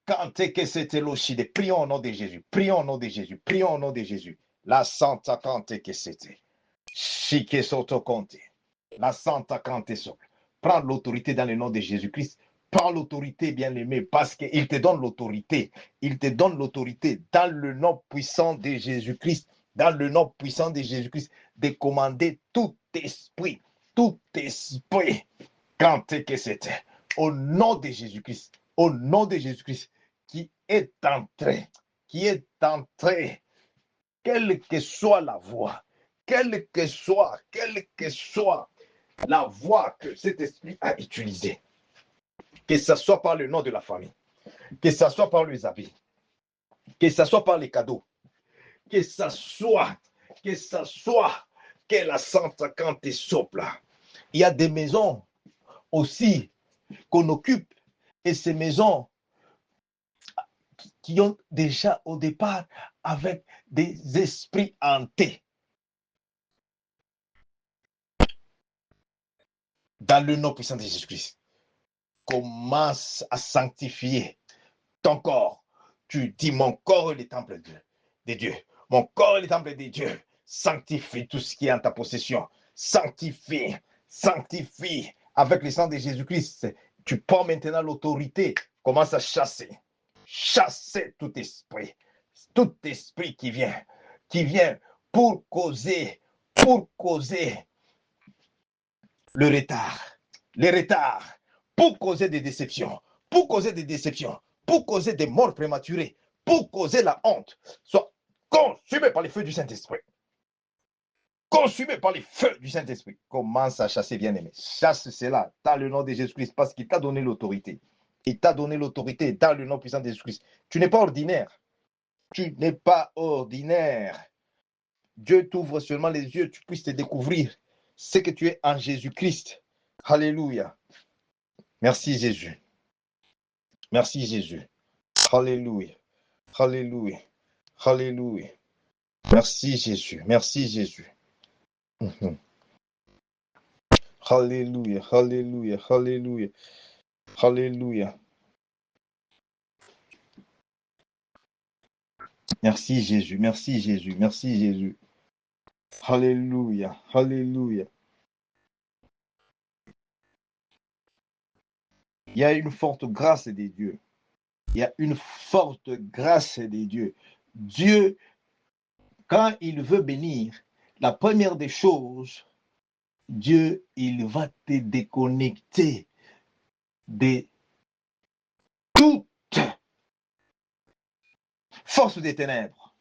canter que c'était l'ochide. Prions au nom de Jésus, prions au nom de Jésus, prions au nom de Jésus. La Santa Cante que c'était. Chique Soto Conte. La Santa Cante Socle. Prends l'autorité dans le nom de Jésus-Christ. Prends l'autorité, bien-aimé, parce qu'il te donne l'autorité. Il te donne l'autorité dans le nom puissant de Jésus-Christ. Dans le nom puissant de Jésus-Christ, de commander tout esprit, quand que c'était, au nom de Jésus-Christ, au nom de Jésus-Christ, qui est entré, quelle que soit la voie, quelle que soit la voie que cet esprit a utilisée, que ce soit par le nom de la famille, que ce soit par les habits, que ce soit par les cadeaux, que ce soit que la Santa Cante Sopla. Il y a des maisons aussi qu'on occupe et ces maisons qui ont déjà au départ avec des esprits hantés. Dans le nom puissant de Jésus-Christ, commence à sanctifier ton corps. Tu dis, mon corps est le temple de Dieu. Mon corps est le temple de Dieu. Sanctifie tout ce qui est en ta possession. Sanctifie, sanctifie. Avec le sang de Jésus-Christ, tu prends maintenant l'autorité. Commence à chasser. Chasser tout esprit qui vient pour causer le retard, les retards, pour causer des déceptions, pour causer des morts prématurées, pour causer la honte, soit consumé par les feux du Saint-Esprit. Consumé par les feux du Saint-Esprit. Commence à chasser, bien-aimé. Chasse cela dans le nom de Jésus-Christ parce qu'il t'a donné l'autorité. Il t'a donné l'autorité dans le nom puissant de Jésus-Christ. Tu n'es pas ordinaire. Tu n'es pas ordinaire. Dieu t'ouvre seulement les yeux, tu puisses te découvrir ce que tu es en Jésus-Christ. Alléluia. Merci Jésus. Merci Jésus. Alléluia. Alléluia. Alléluia. Merci Jésus. Merci Jésus. Alléluia. Alléluia. Alléluia. Alléluia. Merci Jésus. Merci Jésus. Merci Jésus. Alléluia. Alléluia. Il y a une forte grâce des dieux. Il y a une forte grâce des dieux. Dieu, quand il veut bénir, la première des choses, Dieu, il va te déconnecter de toute force des ténèbres.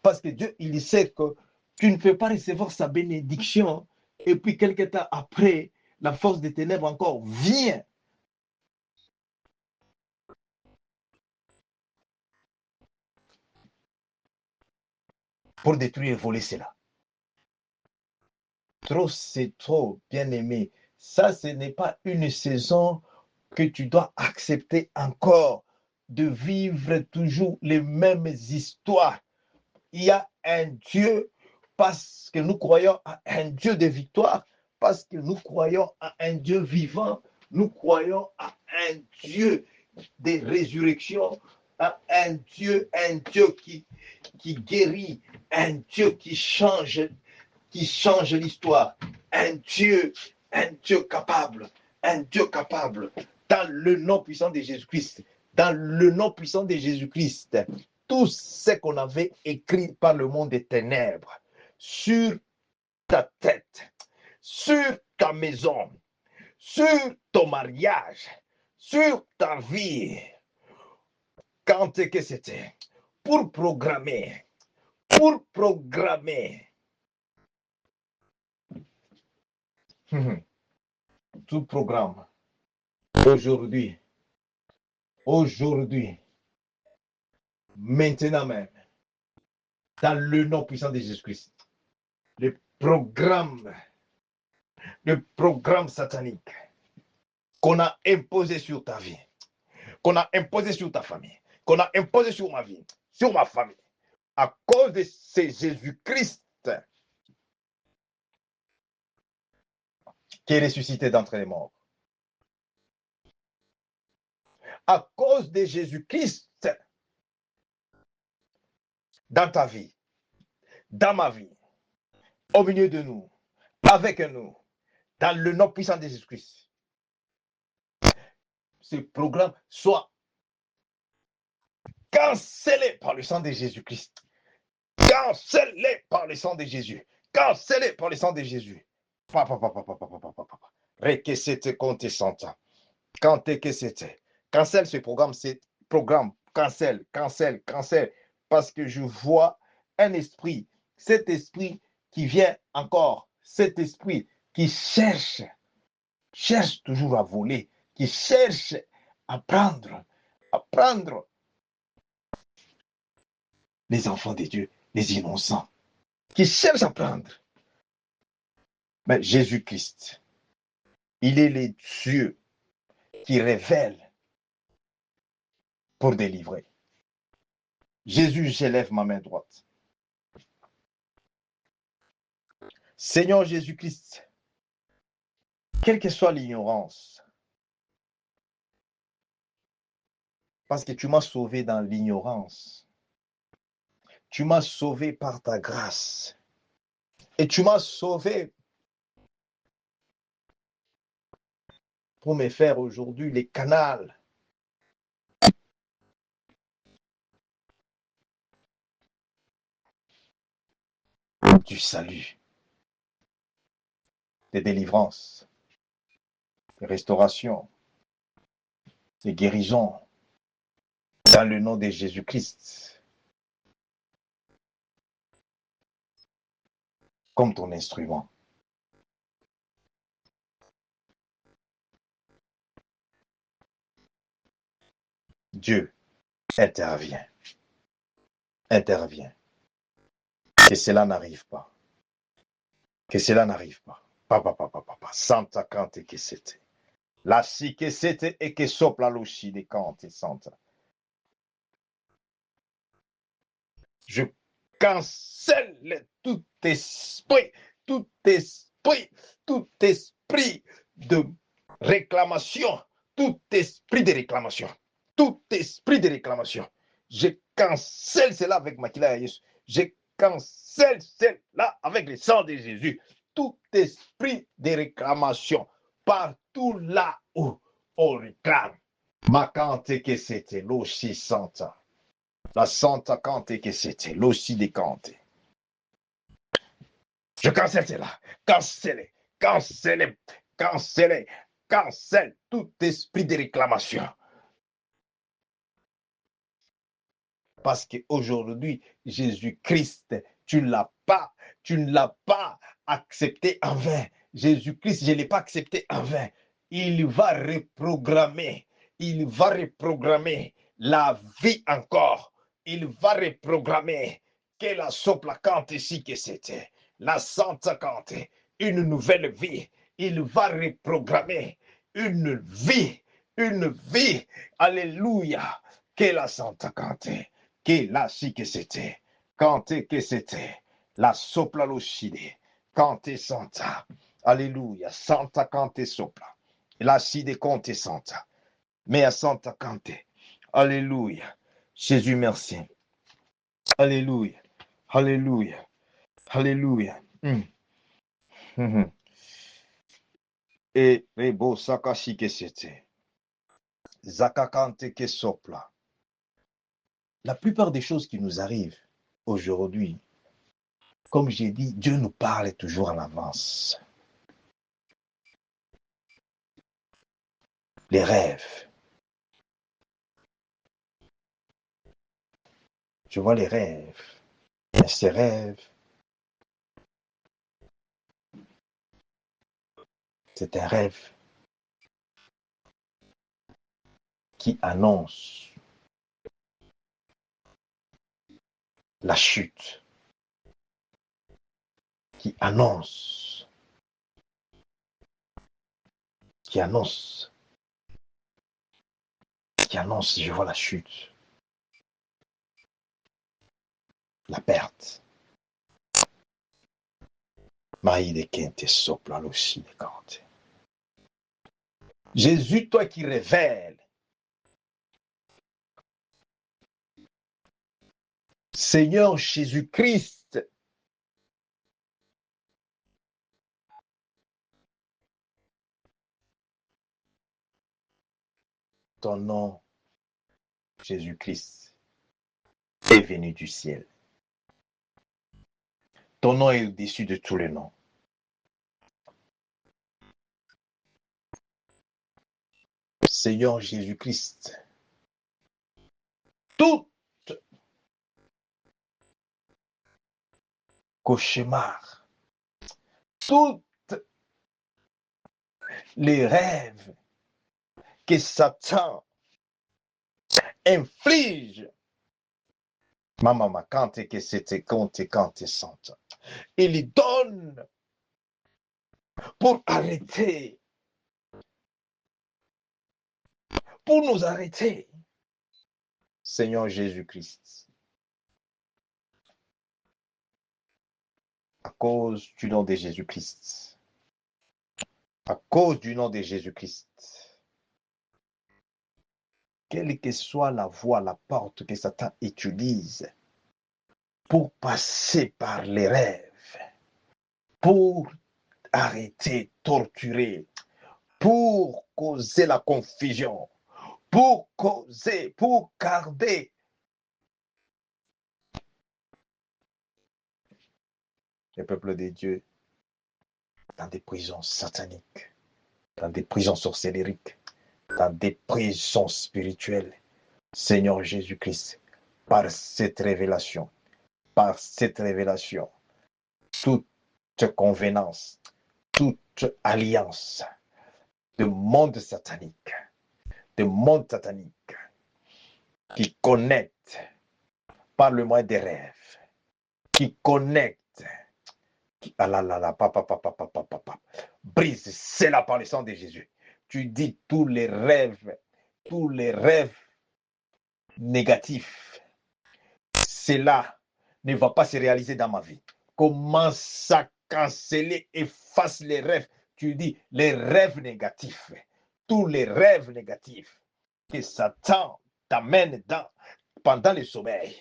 Parce que Dieu, il sait que tu ne peux pas recevoir sa bénédiction et puis quelque temps après, la force des ténèbres encore vient. Pour détruire et voler cela. Trop, c'est trop, bien-aimé. Ça, ce n'est pas une saison que tu dois accepter encore de vivre toujours les mêmes histoires. Il y a un Dieu parce que nous croyons à un Dieu de victoire, parce que nous croyons à un Dieu vivant, nous croyons à un Dieu de résurrection, à un Dieu qui guérit, un Dieu qui change l'histoire, un Dieu capable, dans le nom puissant de Jésus-Christ, dans le nom puissant de Jésus-Christ, tout ce qu'on avait écrit par le monde des ténèbres sur ta tête, sur ta maison, sur ton mariage, sur ta vie, quand est-ce que c'était? Pour programmer. Tout programme. Aujourd'hui, maintenant même, dans le nom puissant de Jésus-Christ, le programme satanique qu'on a imposé sur ta vie, qu'on a imposé sur ta famille, qu'on a imposé sur ma vie, sur ma famille, à cause de ce Jésus-Christ qui est ressuscité d'entre les morts. À cause de Jésus-Christ dans ta vie, dans ma vie, au milieu de nous, avec nous, dans le nom puissant de Jésus-Christ. Ce programme soit cancellé par le sang de Jésus-Christ. Cancellé par le sang de Jésus. Cancellé par le sang de Jésus. Requesete compte santa. Quand est que c'était? Cancelle ce programme, cancelle. Parce que je vois un esprit, cet esprit qui vient encore, cet esprit qui cherche toujours à voler, qui cherche à prendre les enfants de Dieu, les innocents, qui cherchent à prendre. Mais Jésus-Christ, il est le Dieu qui révèle pour délivrer. Jésus, j'élève ma main droite. Seigneur Jésus-Christ, quelle que soit l'ignorance, parce que tu m'as sauvé dans l'ignorance, tu m'as sauvé par ta grâce, et tu m'as sauvé pour me faire aujourd'hui les canaux du salut, de délivrance, de restauration, de guérison, dans le nom de Jésus-Christ, comme ton instrument. Dieu, intervient, intervient. Que cela n'arrive pas. Que cela n'arrive pas. Papa, papa, papa. Santa cante que c'était. La si que c'était et que sopla l'oshi de cante santa. Je cancelle tout esprit, tout esprit, tout esprit de réclamation, tout esprit de réclamation, tout esprit de réclamation. Je cancelle cela avec Makila Yesu. Je cancelle cela avec le sang de Jésus. Tout esprit de réclamation, partout là où on réclame. Makante que c'était l'oshi santa. La Santa Cante que c'était, l'ossi des Cantes. Je cancelle cela, cancelle, cancelle, cancelle, cancelle tout esprit de réclamation. Parce qu'aujourd'hui, Jésus-Christ, tu ne l'as pas accepté en vain. Jésus-Christ, je ne l'ai pas accepté en vain. Il va reprogrammer la vie encore. Il va reprogrammer que la soplacante ici que c'était, la Santa Cante, une nouvelle vie. Il va reprogrammer une vie, alléluia, que la Santa Cante, que la si que c'était, Cante que c'était, la sopla lucide, Cante Santa, alléluia, Santa Cante sopla, la si de Conte Santa, mais Santa Cante, alléluia, Jésus merci. Alléluia. Alléluia. Alléluia. Et beau sakashi que c'était. Zakakante que sopla. La plupart des choses qui nous arrivent aujourd'hui, comme j'ai dit, Dieu nous parle toujours en avance. Les rêves. Je vois les rêves. Et ces rêves, c'est un rêve qui annonce la chute, qui annonce, je vois la chute, la perte. Maï de Kente sopla l'ossi de Kante. Jésus, toi qui révèles, Seigneur Jésus-Christ, ton nom, Jésus-Christ, est venu du ciel. Ton nom est au-dessus de tous les noms. Seigneur Jésus-Christ, tout cauchemar, tous les rêves que Satan inflige, Maman, quand que c'était, quand santa, il donne pour arrêter, pour nous arrêter. Seigneur Jésus-Christ, à cause du nom de Jésus-Christ, à cause du nom de Jésus-Christ, quelle que soit la voie, la porte que Satan utilise pour passer par les rêves, pour arrêter, torturer, pour causer la confusion, pour causer, pour garder le peuple de Dieu dans des prisons sataniques, dans des prisons sorcellériques, dans des prisons spirituelles. Seigneur Jésus-Christ, par cette révélation, toute convenance, toute alliance de monde satanique qui connecte par le moyen des rêves, qui connecte, ah là là là, brise, c'est là par le sang de Jésus. Tu dis tous les rêves négatifs, cela ne va pas se réaliser dans ma vie. Commence à canceller, efface les rêves. Tu dis les rêves négatifs, tous les rêves négatifs que Satan t'amène pendant le sommeil.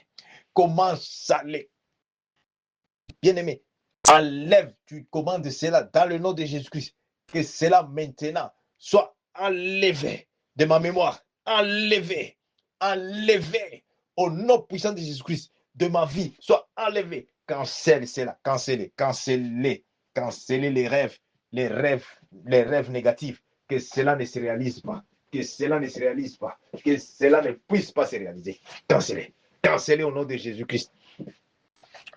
Commence à les... Bien-aimé, enlève, tu commandes cela dans le nom de Jésus-Christ. Que cela maintenant soit enlevé de ma mémoire. Enlevé au nom puissant de Jésus-Christ, de ma vie, soit enlevé. Cancelle cela, cancellez les rêves négatifs. Que cela ne se réalise pas. Que cela ne puisse pas se réaliser. Cancellez au nom de Jésus-Christ.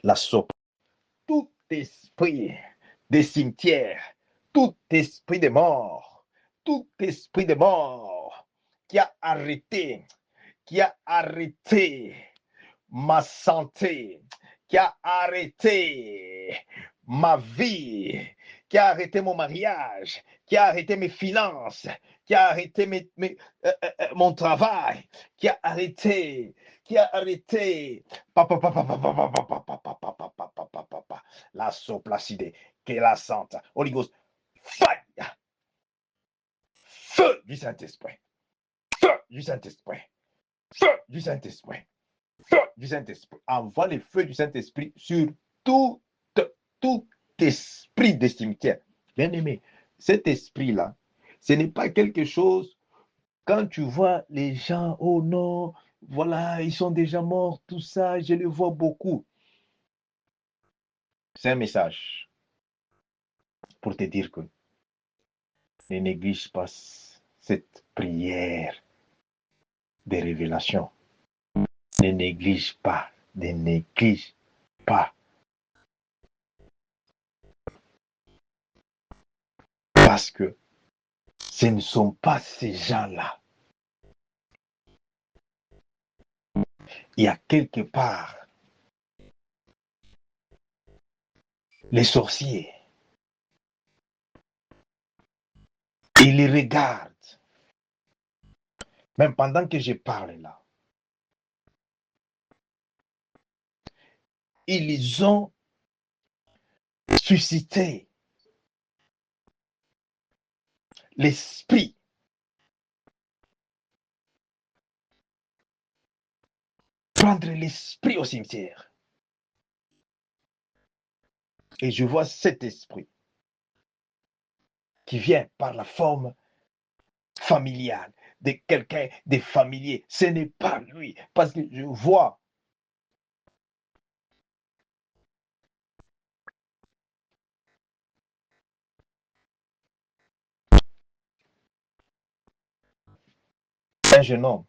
La soupe. Tout esprit des cimetières, tout esprit de mort qui a arrêté ma santé, qui a arrêté ma vie, qui a arrêté mon mariage, qui a arrêté mes finances, qui a arrêté mon travail, qui a arrêté la soplacide, que la sante, Holy Ghost, fire, feu du Saint-Esprit, feu du Saint-Esprit, feu du Saint-Esprit, feu du Saint-Esprit. Envoie le feu du Saint-Esprit sur tout esprit de cimetière. Bien-aimé, cet esprit-là, ce n'est pas quelque chose, quand tu vois les gens, oh non, voilà, ils sont déjà morts, tout ça, je le vois beaucoup. C'est un message pour te dire que ne néglige pas cette prière de révélation. Ne néglige pas. Parce que ce ne sont pas ces gens-là. Il y a quelque part les sorciers. Ils les regardent. Même pendant que je parle là. Ils ont suscité l'esprit. Prendre l'esprit au cimetière. Et je vois cet esprit qui vient par la forme familiale de quelqu'un, des familiers. Ce n'est pas lui. Parce que je vois un jeune homme.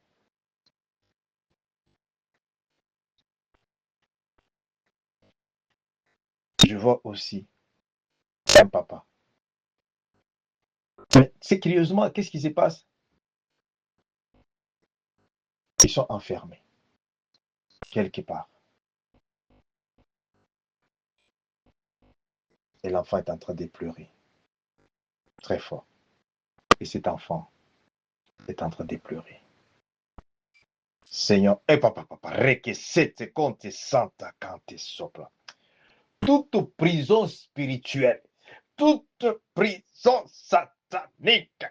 Je vois aussi un papa. Mais c'est curieusement, qu'est-ce qui se passe? Ils sont enfermés, quelque part. Et l'enfant est en train de pleurer. très fort. Et cet enfant est en train de pleurer. Seigneur, papa, requesete conte santa cante sopra. Toute prison spirituelle, toute prison satanique,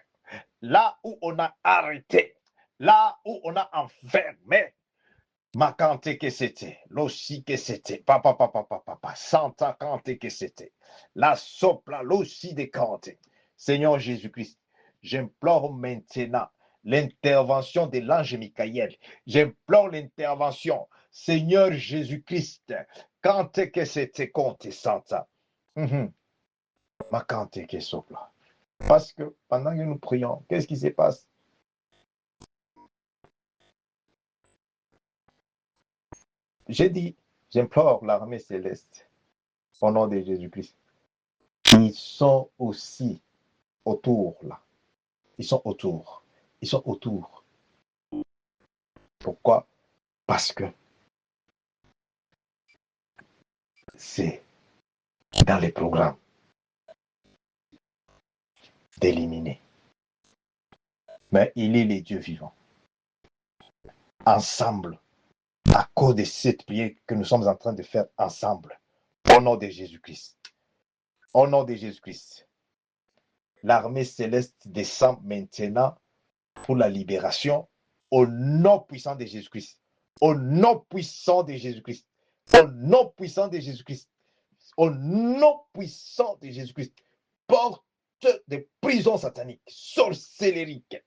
là où on a arrêté, là où on a enfermé, ma cante que c'était, l'ossi que c'était, papa, santa cante que c'était, la sopla, l'ossi de cante. Seigneur Jésus-Christ, j'implore maintenant l'intervention de l'ange Michael. J'implore l'intervention, Seigneur Jésus-Christ, quand que c'était compte Santa. Ma cante que sopla. Parce que pendant que nous prions, qu'est-ce qui se passe? J'ai dit, j'implore l'armée céleste au nom de Jésus-Christ. Ils sont aussi autour là. Ils sont autour. Ils sont autour. Pourquoi? Parce que c'est dans les programmes d'éliminer. Mais il est les dieux vivants. Ensemble, à cause de cette prière que nous sommes en train de faire ensemble, au nom de Jésus-Christ. Au nom de Jésus-Christ. L'armée céleste descend maintenant pour la libération au nom puissant de Jésus-Christ. Au nom puissant de Jésus-Christ. Au nom puissant de Jésus-Christ. Au nom puissant de Jésus-Christ. Porte de prison satanique, sorcellerique.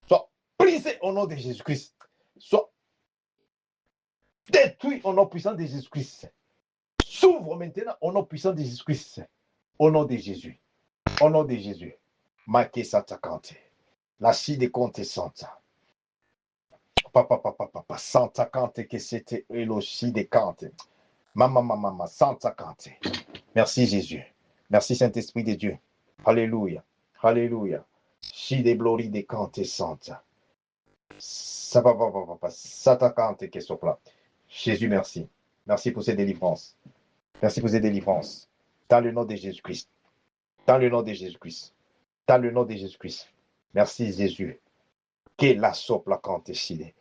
Soit brisé au nom de Jésus-Christ. Soit détruit au nom puissant de Jésus-Christ. S'ouvre maintenant au nom puissant de Jésus-Christ. Au nom de Jésus. Au nom de Jésus. Maké Satakante. La scie des comptes santa. Papa, Santa Cante que c'était Elochi de Cante. Mama, Santa Cante. Merci Jésus. Merci Saint-Esprit de Dieu. Alléluia. Alléluia. Si de glorie de Cante Santa. Santa Cante que sopla. Jésus, merci. Merci pour cette délivrance. Merci pour cette délivrance. Dans le nom de Jésus-Christ. Dans le nom de Jésus-Christ. Dans le nom de Jésus-Christ. Merci Jésus. Que la sopla Cante side.